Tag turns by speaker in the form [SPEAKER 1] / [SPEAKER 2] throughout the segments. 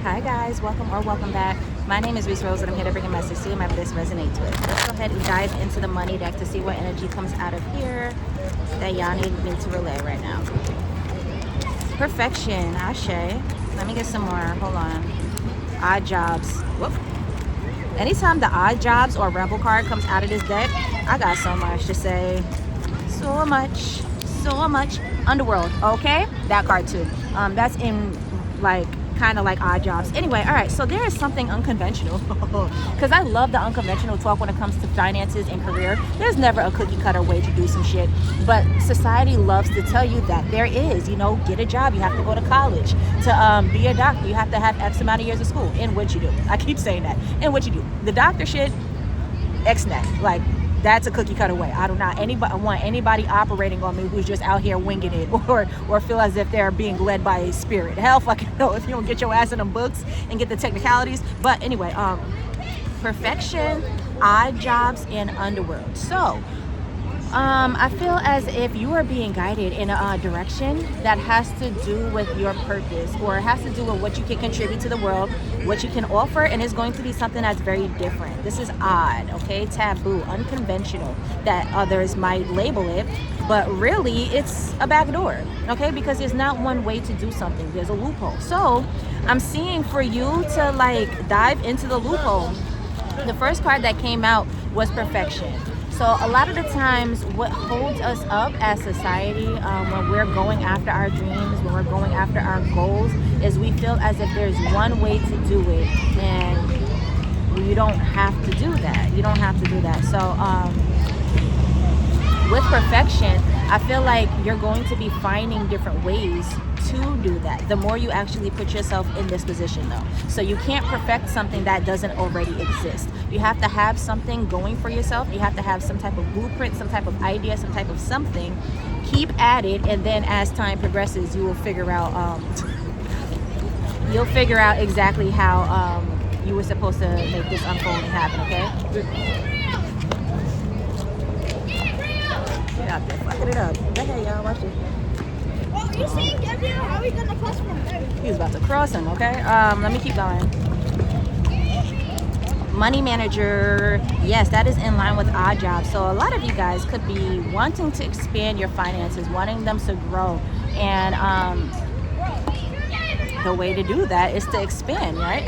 [SPEAKER 1] Hi guys, welcome back. My name is Rees and I'm here to bring a message to you my this resonates with. Let's go ahead and dive into the money deck to see what energy comes out of here that y'all need me to relay right now. Perfection, Ashe. Let me get some more. Hold on. Odd jobs. Whoop. Anytime the odd jobs or rebel card comes out of this deck, I got so much to say. So much. Underworld, okay? That card too. That's in like kind of like odd jobs. Anyway, all right, so there is something unconventional because I love the unconventional talk when it comes to finances and career. There's never a cookie cutter way to do some shit, but society loves to tell you that there is. Get a job, you have to go to college to be a doctor, you have to have X amount of years of school. In what you do, I keep saying that. In what you do, the doctor shit, X-net, like that's a cookie cutter way. I do not want anybody operating on me who's just out here winging it or feel as if they're being led by a spirit. Hell fucking no, if you don't get your ass in them books and get the technicalities. But anyway, perfection, odd jobs, and underworld. So I feel as if you are being guided in a direction that has to do with your purpose, or it has to do with what you can contribute to the world, what you can offer, and it's going to be something that's very different. This is odd, okay? Taboo, unconventional, that others might label it, but really it's a back door, okay? Because there's not one way to do something. There's a loophole. So I'm seeing for you to like dive into the loophole. The first card that came out was perfection. So a lot of the times what holds us up as society when we're going after our dreams, when we're going after our goals, is we feel as if there's one way to do it, and you don't have to do that. You don't have to do that. So with perfection, I feel like you're going to be finding different ways to do that the more you actually put yourself in this position though. So you can't perfect something that doesn't already exist. You have to have something going for yourself. You have to have some type of blueprint, some type of idea, some type of something. Keep at it, and then as time progresses, you will figure out exactly how you were supposed to make this unfold and happen, okay? Get out there, fucking it up. Go ahead, y'all, watch this.
[SPEAKER 2] Well, you saying Gabriel, how are we gonna cross from there?
[SPEAKER 1] He was about to cross him, okay? Let me keep going. Money manager, yes, that is in line with odd jobs. So a lot of you guys could be wanting to expand your finances, wanting them to grow, and the way to do that is to expand, right?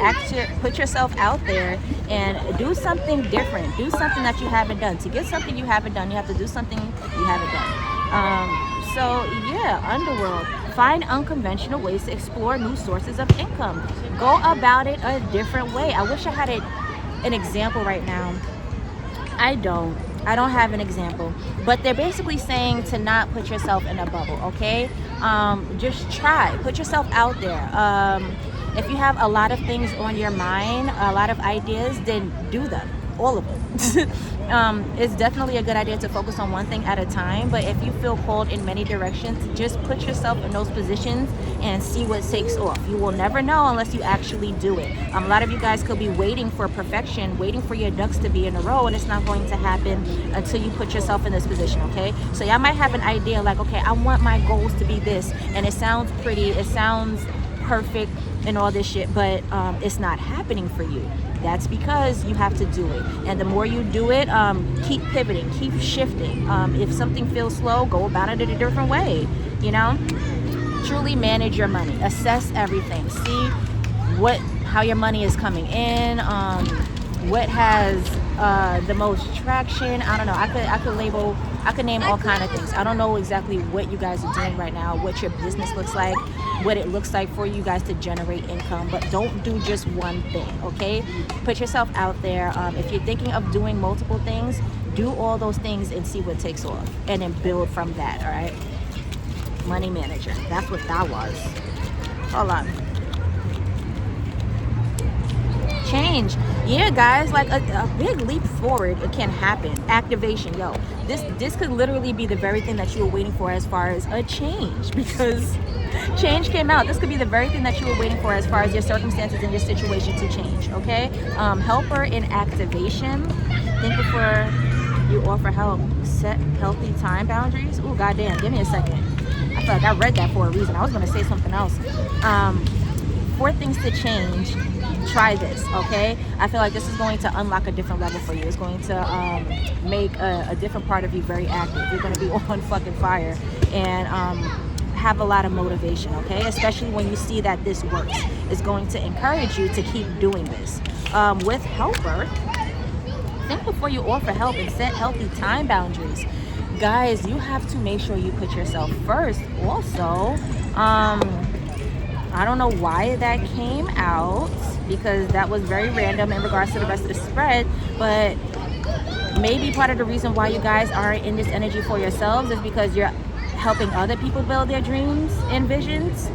[SPEAKER 1] Put yourself out there and do something different. Do something that you haven't done. To get something you haven't done, you have to do something you haven't done. So yeah, underworld. Find unconventional ways to explore new sources of income. Go about it a different way. I wish I had an example right now. I don't have an example, but they're basically saying to not put yourself in a bubble, okay? Just try, put yourself out there. If you have a lot of things on your mind, a lot of ideas, then do them, all of them. It's definitely a good idea to focus on one thing at a time, but if you feel called in many directions, just put yourself in those positions and see what takes off. You will never know unless you actually do it. A lot of you guys could be waiting for perfection, waiting for your ducks to be in a row, and it's not going to happen until you put yourself in this position, okay? So y'all might have an idea like, okay, I want my goals to be this, and it sounds pretty, it sounds perfect and all this shit, but it's not happening for you. That's because you have to do it, and the more you do it, keep pivoting, keep shifting. If something feels slow, go about it in a different way. Truly manage your money, assess everything, see how your money is coming in, what has the most traction. I don't know. I could name all kind of things. I don't know exactly what you guys are doing right now, what your business looks like, what it looks like for you guys to generate income, but don't do just one thing, okay? Put yourself out there. If you're thinking of doing multiple things, do all those things and see what takes off, and then build from that, all right? Money manager, that's what that was. Hold on. Change, yeah guys, like a big leap forward, it can happen. Activation, yo, this could literally be the very thing that you were waiting for as far as a change, because change came out. This could be the very thing that you were waiting for as far as your circumstances and your situation to change, okay? Helper in activation. Think before you offer help. Set healthy time boundaries. Ooh, goddamn, give me a second. I feel like I read that for a reason. I was gonna say something else. for things to change, try this, okay? I feel like this is going to unlock a different level for you. It's going to make a different part of you very active. You're going to be on fucking fire and have a lot of motivation, okay? Especially when you see that this works. It's going to encourage you to keep doing this. With helper, think before you offer help and set healthy time boundaries. Guys, you have to make sure you put yourself first. Also, I don't know why that came out, because that was very random in regards to the rest of the spread, but maybe part of the reason why you guys are in this energy for yourselves is because you're helping other people build their dreams and visions.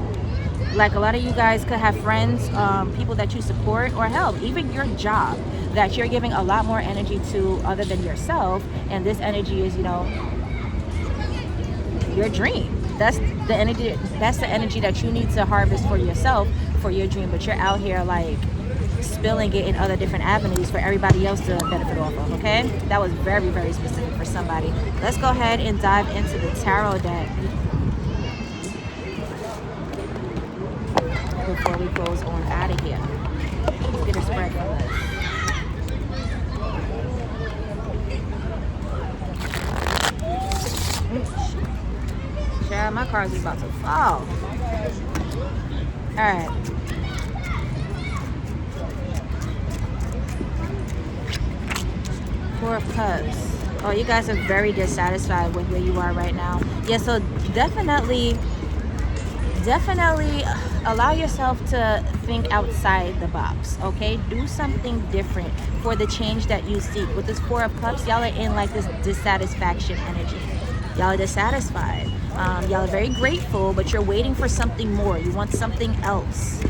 [SPEAKER 1] Like a lot of you guys could have friends, people that you support or help, even your job that you're giving a lot more energy to other than yourself, and this energy is, you know, your dream. That's the energy that you need to harvest for yourself, for your dream, but you're out here like spilling it in other different avenues for everybody else to benefit off of, okay? That was very, very specific for somebody. Let's go ahead and dive into the tarot deck before we close on out of here. Let's get a spread for this. Child, my cards is about to fall. Alright. Four of Cups. Oh, you guys are very dissatisfied with where you are right now. Yeah, so definitely allow yourself to think outside the box, okay? Do something different for the change that you seek. With this Four of Cups, y'all are in like this dissatisfaction energy. Y'all are dissatisfied. Y'all are very grateful, but you're waiting for something more. You want something else.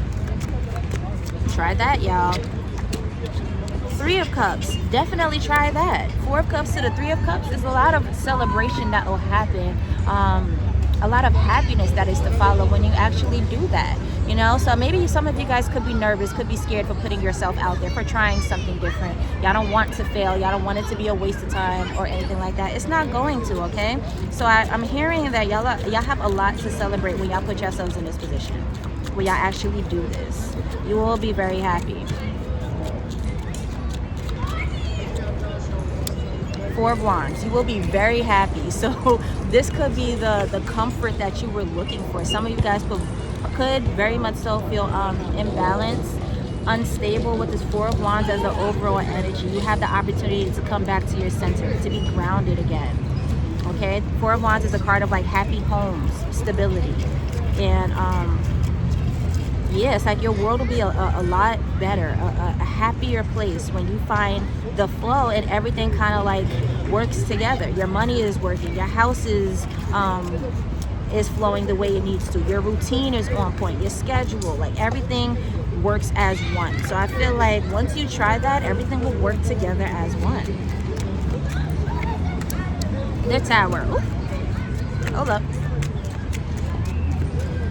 [SPEAKER 1] Try that, y'all. Three of Cups, definitely try that. Four of Cups to the Three of Cups, there's a lot of celebration that will happen. A lot of happiness that is to follow when you actually do that, you know? So maybe some of you guys could be nervous, could be scared for putting yourself out there, for trying something different. Y'all don't want to fail. Y'all don't want it to be a waste of time or anything like that. It's not going to, okay? So I'm hearing that y'all have a lot to celebrate when y'all put yourselves in this position, when y'all actually do this. You will be very happy. Four of Wands, you will be very happy. So this could be the comfort that you were looking for. Some of you guys could very much so feel imbalanced, unstable with this Four of Wands as the overall energy. You have the opportunity to come back to your center, to be grounded again, okay? Four of Wands is a card of like happy homes, stability, and yeah, it's like your world will be a lot better, a happier place when you find the flow and everything kind of like works together. Your money is working, your house is flowing the way it needs to, your routine is on point, your schedule, like everything works as one. So I feel like once you try that, everything will work together as one. The Tower. Ooh. Hold up.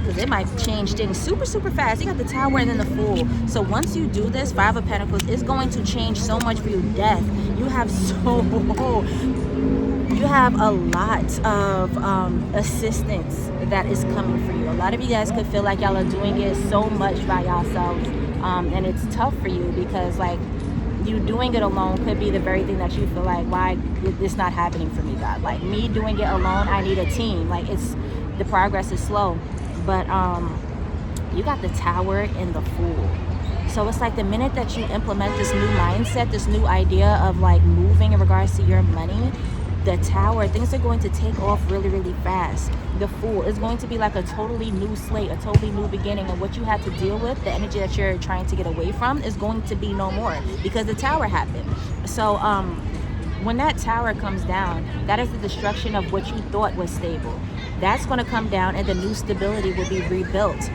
[SPEAKER 1] Because it might change things super, super fast. You got the Tower and then the Fool. So once you do this, Five of Pentacles, it's going to change so much for you. Death. You have a lot of assistance that is coming for you. A lot of you guys could feel like y'all are doing it so much by yourselves, and it's tough for you because like you doing it alone could be the very thing that you feel like, why is this not happening for me, God? Like me doing it alone, I need a team. Like the progress is slow. But you got the Tower and the Fool. So it's like the minute that you implement this new mindset, this new idea of like moving in regards to your money, the Tower, things are going to take off really, really fast. The Fool is going to be like a totally new slate, a totally new beginning, and what you had to deal with, the energy that you're trying to get away from, is going to be no more because the Tower happened. So when that Tower comes down, that is the destruction of what you thought was stable. That's going to come down and the new stability will be rebuilt.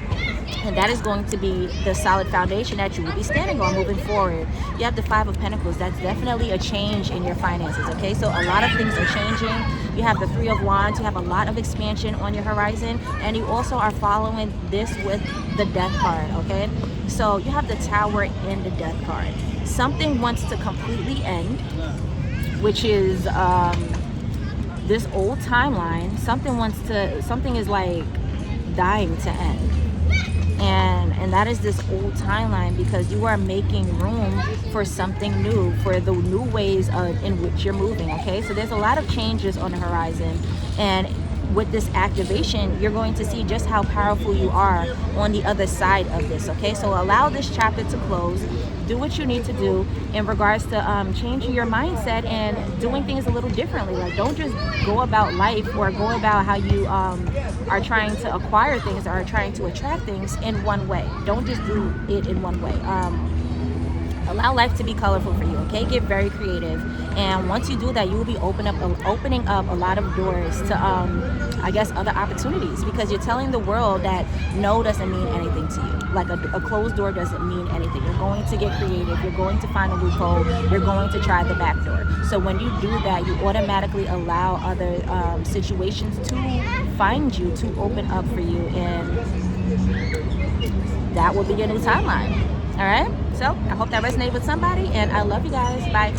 [SPEAKER 1] And that is going to be the solid foundation that you will be standing on moving forward. You have the Five of Pentacles. That's definitely a change in your finances, okay? So a lot of things are changing. You have the Three of Wands. You have a lot of expansion on your horizon. And you also are following this with the Death card, okay? So you have the Tower and the Death card. Something wants to completely end, which is this old timeline. Something is like dying to end. and that is this old timeline, because you are making room for something new, for the new ways in which you're moving. Okay, so there's a lot of changes on the horizon, and with this activation, you're going to see just how powerful you are on the other side of this. Okay, so allow this chapter to close. Do what you need to do in regards to changing your mindset and doing things a little differently. Like, don't just go about life or go about how you are trying to acquire things or are trying to attract things in one way. Don't just do it in one way. Allow life to be colorful for you. Okay, get very creative, and once you do that, you will be opening up a lot of doors to I guess other opportunities, because you're telling the world that no doesn't mean anything to you. Like a closed door doesn't mean anything. You're going to get creative, you're going to find a loophole, you're going to try the back door. So when you do that, you automatically allow other situations to find you, to open up for you, and that will be your new timeline. All right, so I hope that resonated with somebody, and I love you guys. Bye.